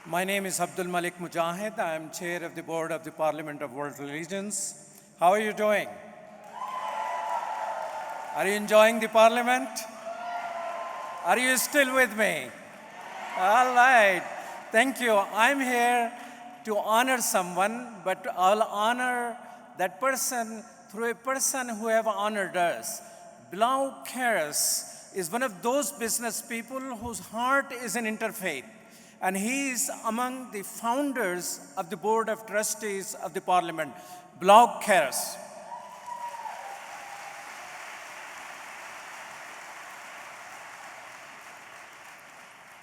My name is Abdul Malik Mujahid. I am chair of the board of the Parliament of World Religions. How are you doing? Are you enjoying the parliament? Are you still with me? All right. Thank you. I'm here to honor someone, but I'll honor that person through a person who have honored us. Blouke Carus is one of those business people whose heart is in interfaith. And he is among the founders of the Board of Trustees of the Parliament, Blouke Carus.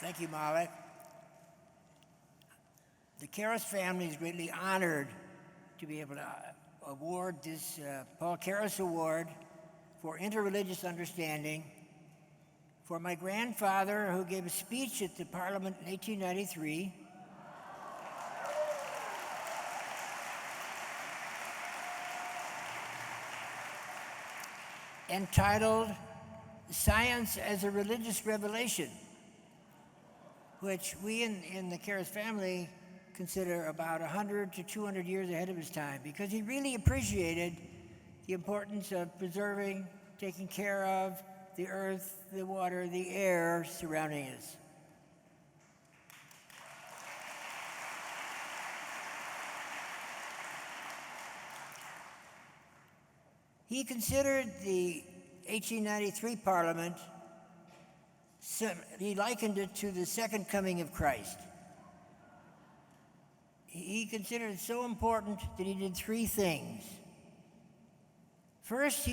Thank you, Malik. The Carus family is greatly honored to be able to award this Paul Carus Award for interreligious understanding for my grandfather, who gave a speech at the Parliament in 1893, entitled Science as a Religious Revelation, which we in the Carus family consider about 100 to 200 years ahead of his time, because he really appreciated the importance of preserving, taking care of the earth, the water, the air surrounding us. He considered the 1893 Parliament, he likened it to the second coming of Christ. He considered it so important that he did three things. First,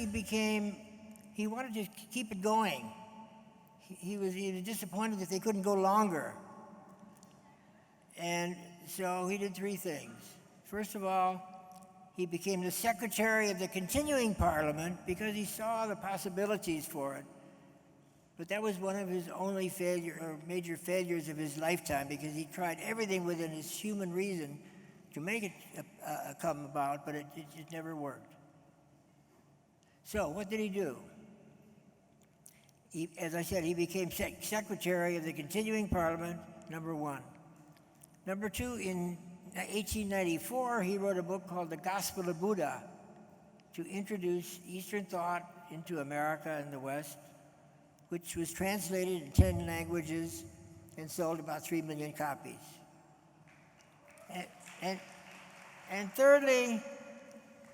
he wanted to keep it going. He was disappointed that they couldn't go longer. And so he did three things. First of all, he became the secretary of the continuing Parliament because he saw the possibilities for it. But that was one of his only major failures of his lifetime, because he tried everything within his human reason to make it come about, but it never worked. So what did he do? As I said, he became secretary of the continuing Parliament, number one. Number two, in 1894, he wrote a book called The Gospel of Buddha to introduce Eastern thought into America and the West, which was translated in 10 languages and sold about 3 million copies. And thirdly,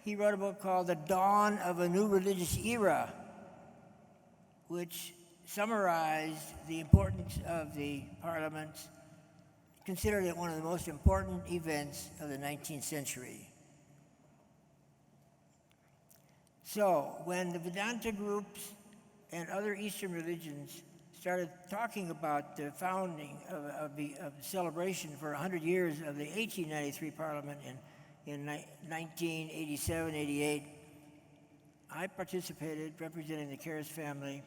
he wrote a book called The Dawn of a New Religious Era, which summarized the importance of the Parliament, considered it one of the most important events of the 19th century. So when the Vedanta groups and other Eastern religions started talking about the founding of the celebration for 100 years of the 1893 Parliament in 1987-88, I participated representing the Carus family.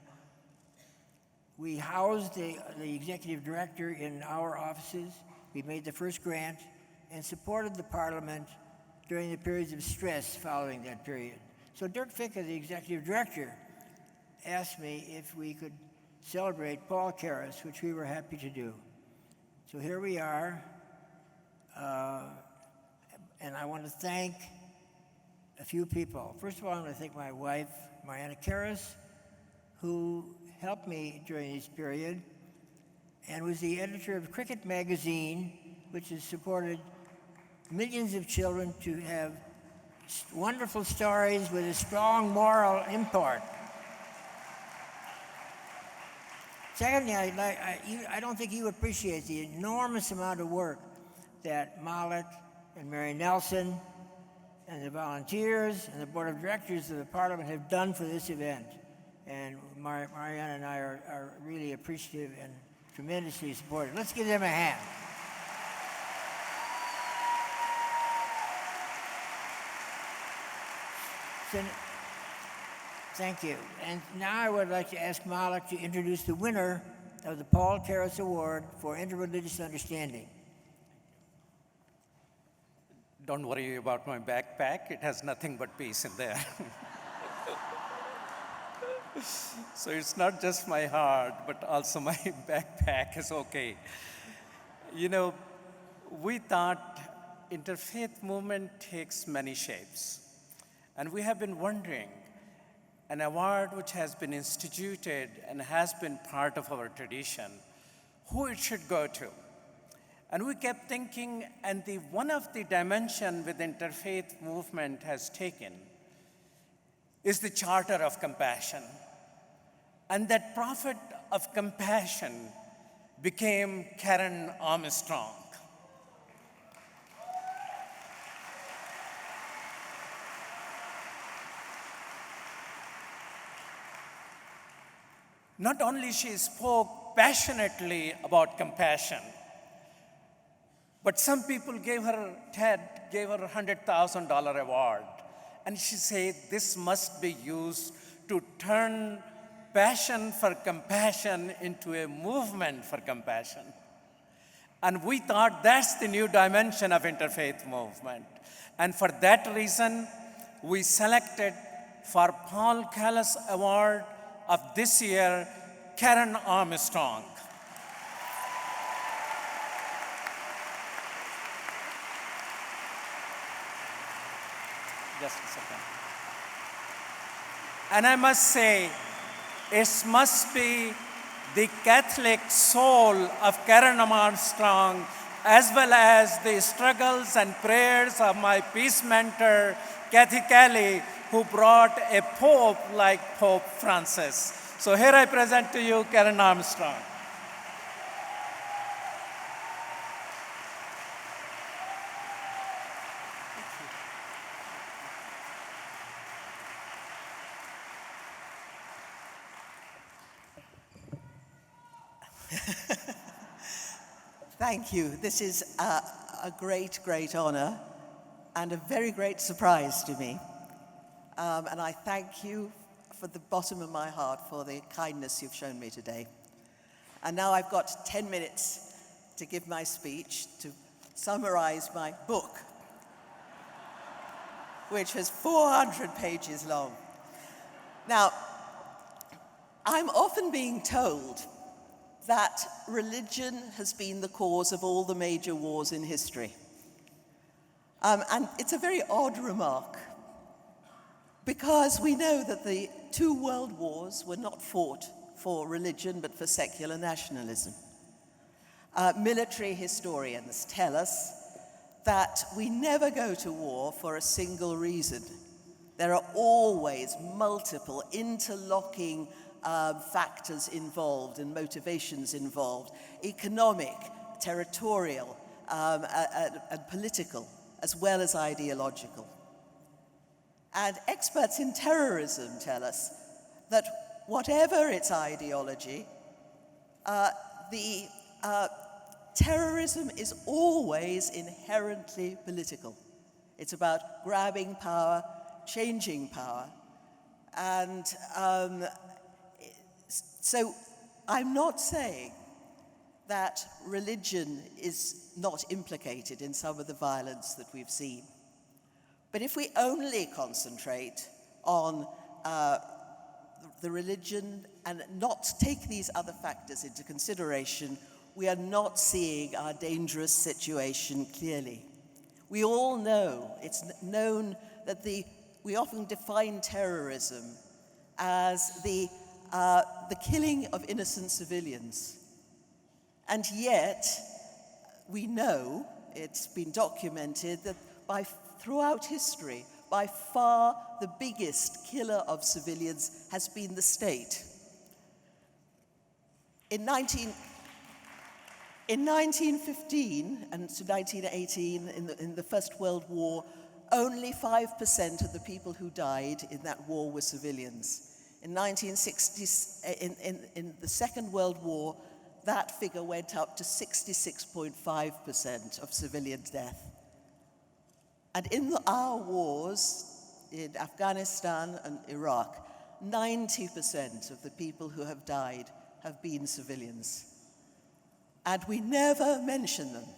We housed the executive director in our offices. We made the first grant and supported the Parliament during the periods of stress following that period. So Dirk Ficke, the executive director, asked me if we could celebrate Paul Carus, which we were happy to do. So here we are, and I want to thank a few people. First of all, I want to thank my wife, Mariana Carus, who helped me during this period and was the editor of Cricket magazine, which has supported millions of children to have wonderful stories with a strong moral import. Secondly, I don't think you appreciate the enormous amount of work that Malik and Mary Nelson and the volunteers and the board of directors of the Parliament have done for this event. And Mariana and I are really appreciative and tremendously supportive. Let's give them a hand. Thank you. And now I would like to ask Malik to introduce the winner of the Paul Carus Award for Interreligious Understanding. Don't worry about my backpack. It has nothing but peace in there. So it's not just my heart, but also my backpack is okay. You know, we thought interfaith movement takes many shapes. And we have been wondering, an award which has been instituted and has been part of our tradition, who it should go to. And we kept thinking, and one of the dimension with interfaith movement has taken is the charter of compassion. And that prophet of compassion became Karen Armstrong. Not only she spoke passionately about compassion, but some people gave her a $100,000 award. And she said, this must be used to turn passion for compassion into a movement for compassion. And we thought that's the new dimension of interfaith movement. And for that reason, we selected for Paul Carus Award of this year, Karen Armstrong. Just a second. And I must say, it must be the Catholic soul of Karen Armstrong, as well as the struggles and prayers of my peace mentor, Kathy Kelly, who brought a pope like Pope Francis. So here I present to you Karen Armstrong. Thank you. This is a great, great honor and a very great surprise to me. And I thank you from the bottom of my heart for the kindness you've shown me today. And now I've got 10 minutes to give my speech to summarize my book, which is 400 pages long. Now, I'm often being told that religion has been the cause of all the major wars in history. And it's a very odd remark, because we know that the 2 world wars were not fought for religion, but for secular nationalism. Military historians tell us that we never go to war for a single reason. There are always multiple interlocking factors involved and motivations involved, economic, territorial, and political, as well as ideological. And experts in terrorism tell us that whatever its ideology, terrorism is always inherently political. It's about grabbing power, changing power, and so I'm not saying that religion is not implicated in some of the violence that we've seen. But if we only concentrate on the religion and not take these other factors into consideration, we are not seeing our dangerous situation clearly. We all know, it's known that we often define terrorism as the killing of innocent civilians. And yet, we know, it's been documented, that throughout history, by far the biggest killer of civilians has been the state. In 1915 and to 1918, in the First World War, only 5% of the people who died in that war were civilians. In 1960, in the Second World War, that figure went up to 66.5% of civilian death. And in our wars, in Afghanistan and Iraq, 90% of the people who have died have been civilians. And we never mention them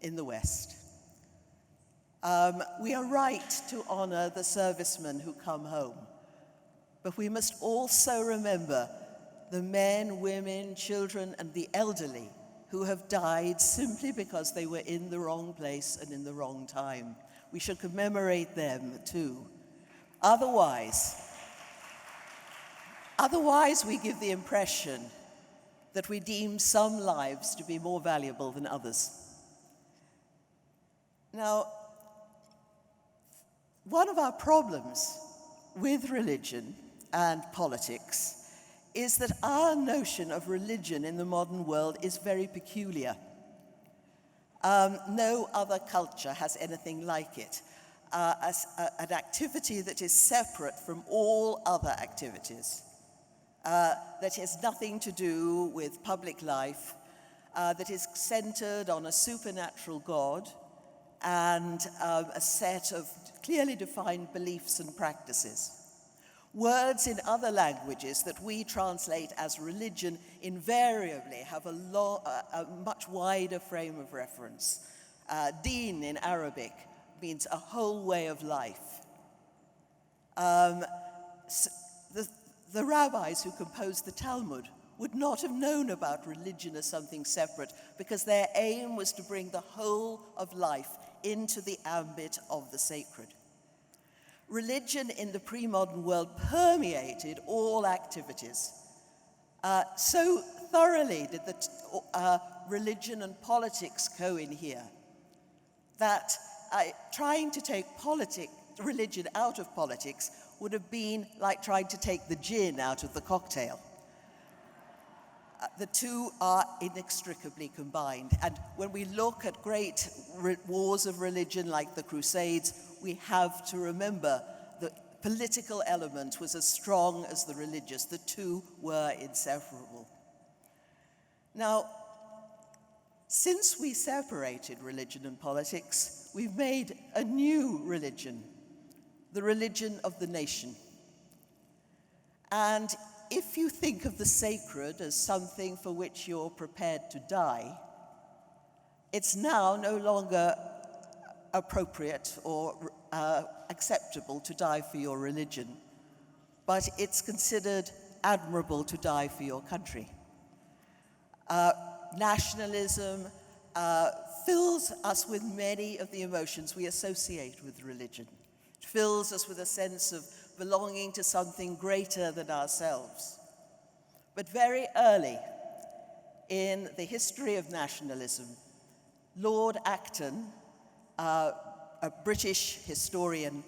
in the West. We are right to honor the servicemen who come home. But we must also remember the men, women, children, and the elderly who have died simply because they were in the wrong place and in the wrong time. We should commemorate them too. Otherwise, we give the impression that we deem some lives to be more valuable than others. Now, one of our problems with religion and politics is that our notion of religion in the modern world is very peculiar. No other culture has anything like it. As an activity that is separate from all other activities, that has nothing to do with public life, that is centered on a supernatural God and a set of clearly defined beliefs and practices. Words in other languages that we translate as religion invariably have a much wider frame of reference. Deen in Arabic means a whole way of life. The rabbis who composed the Talmud would not have known about religion as something separate because their aim was to bring the whole of life into the ambit of the sacred. Religion in the pre-modern world permeated all activities. So thoroughly did the religion and politics co-inhere that trying to take religion out of politics would have been like trying to take the gin out of the cocktail. The two are inextricably combined. And when we look at great wars of religion like the Crusades, we have to remember the political element was as strong as the religious. The two were inseparable. Now, since we separated religion and politics, we've made a new religion, the religion of the nation. And if you think of the sacred as something for which you're prepared to die, it's now no longer appropriate or acceptable to die for your religion, but it's considered admirable to die for your country. Nationalism fills us with many of the emotions we associate with religion. It fills us with a sense of belonging to something greater than ourselves. But very early in the history of nationalism, Lord Acton, a British historian,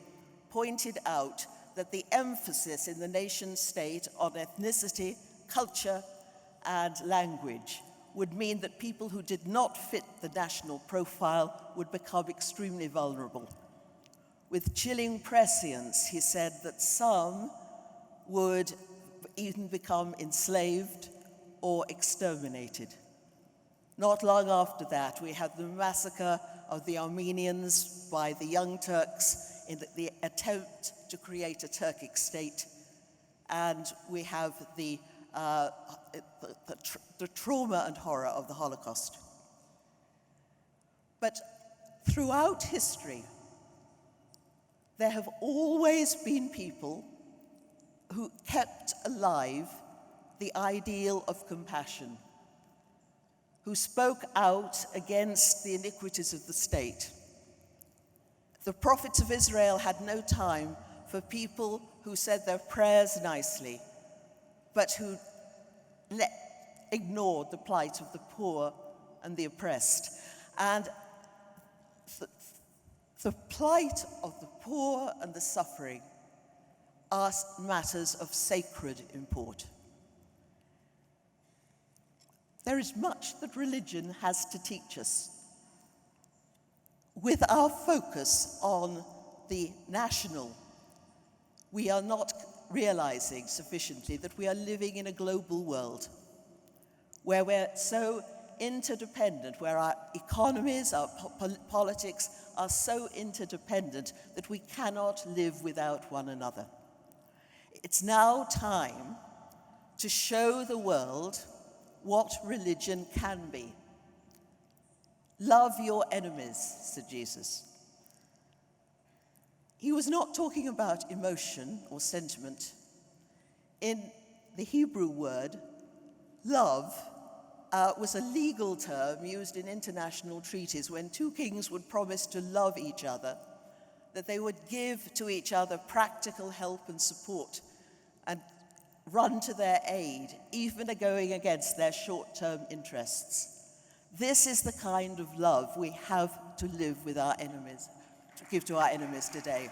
pointed out that the emphasis in the nation state on ethnicity, culture, and language would mean that people who did not fit the national profile would become extremely vulnerable. With chilling prescience, he said that some would even become enslaved or exterminated. Not long after that, we had the massacre of the Armenians by the Young Turks in the attempt to create a Turkic state. And we have the trauma and horror of the Holocaust. But throughout history, there have always been people who kept alive the ideal of compassion, who spoke out against the iniquities of the state. The prophets of Israel had no time for people who said their prayers nicely, but who ignored the plight of the poor and the oppressed. And the plight of the poor and the suffering are matters of sacred import. There is much that religion has to teach us. With our focus on the national, we are not realizing sufficiently that we are living in a global world where we're so interdependent, where our economies, our politics are so interdependent that we cannot live without one another. It's now time to show the world what religion can be. Love your enemies, said Jesus. He was not talking about emotion or sentiment. In the Hebrew word, love was a legal term used in international treaties when two kings would promise to love each other, that they would give to each other practical help and support and run to their aid, even going against their short-term interests. This is the kind of love we have to live with our enemies, to give to our enemies today.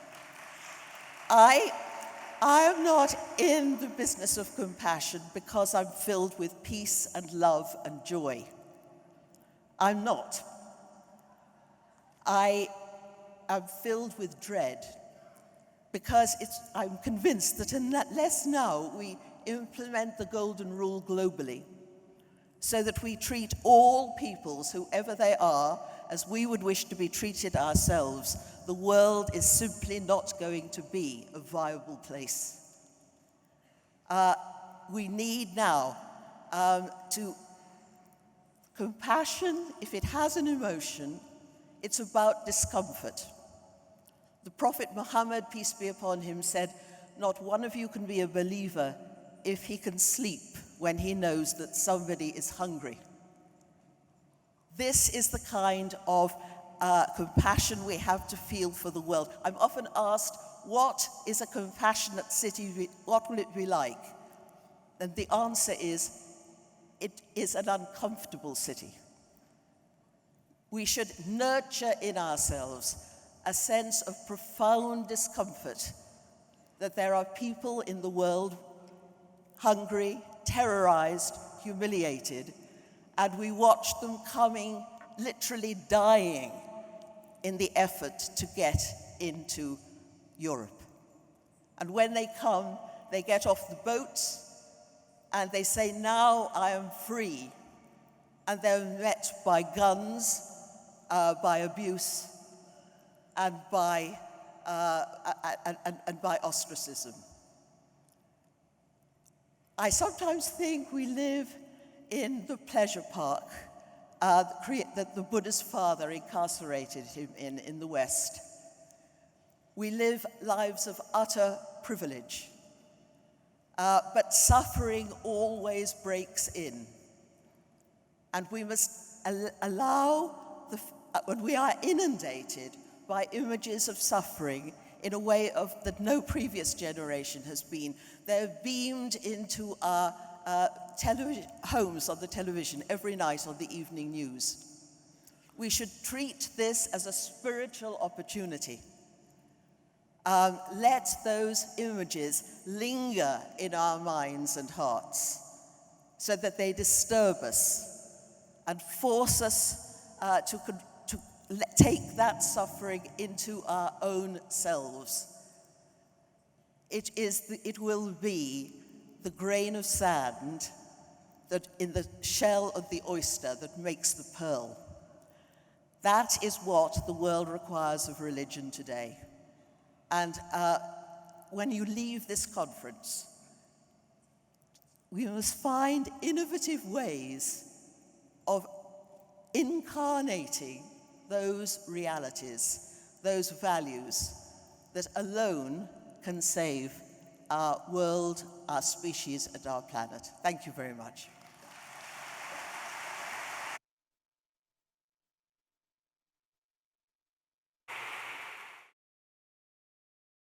I am not in the business of compassion because I'm filled with peace and love and joy. I'm not. I am filled with dread because I'm convinced that unless now we implement the Golden Rule globally, so that we treat all peoples, whoever they are, as we would wish to be treated ourselves, the world is simply not going to be a viable place. We need now compassion, if it has an emotion, it's about discomfort. The Prophet Muhammad, peace be upon him, said, "Not one of you can be a believer if he can sleep when he knows that somebody is hungry." This is the kind of compassion we have to feel for the world. I'm often asked, what is a compassionate city, what will it be like? And the answer is, it is an uncomfortable city. We should nurture in ourselves a sense of profound discomfort that there are people in the world hungry, terrorized, humiliated, and we watch them coming, literally dying in the effort to get into Europe. And when they come, they get off the boats and they say, "Now I am free." And they're met by guns, by abuse, and by ostracism. I sometimes think we live in the pleasure park that the Buddha's father incarcerated him in the West. We live lives of utter privilege, but suffering always breaks in. And we must allow, when we are inundated by images of suffering in a way that no previous generation has been, they're beamed into our homes on the television every night on the evening news. We should treat this as a spiritual opportunity. Let those images linger in our minds and hearts so that they disturb us and force us to take that suffering into our own selves. It will be the grain of sand that in the shell of the oyster that makes the pearl. That is what the world requires of religion today. And when you leave this conference, we must find innovative ways of incarnating those realities, those values that alone can save our world, our species, and our planet. Thank you very much.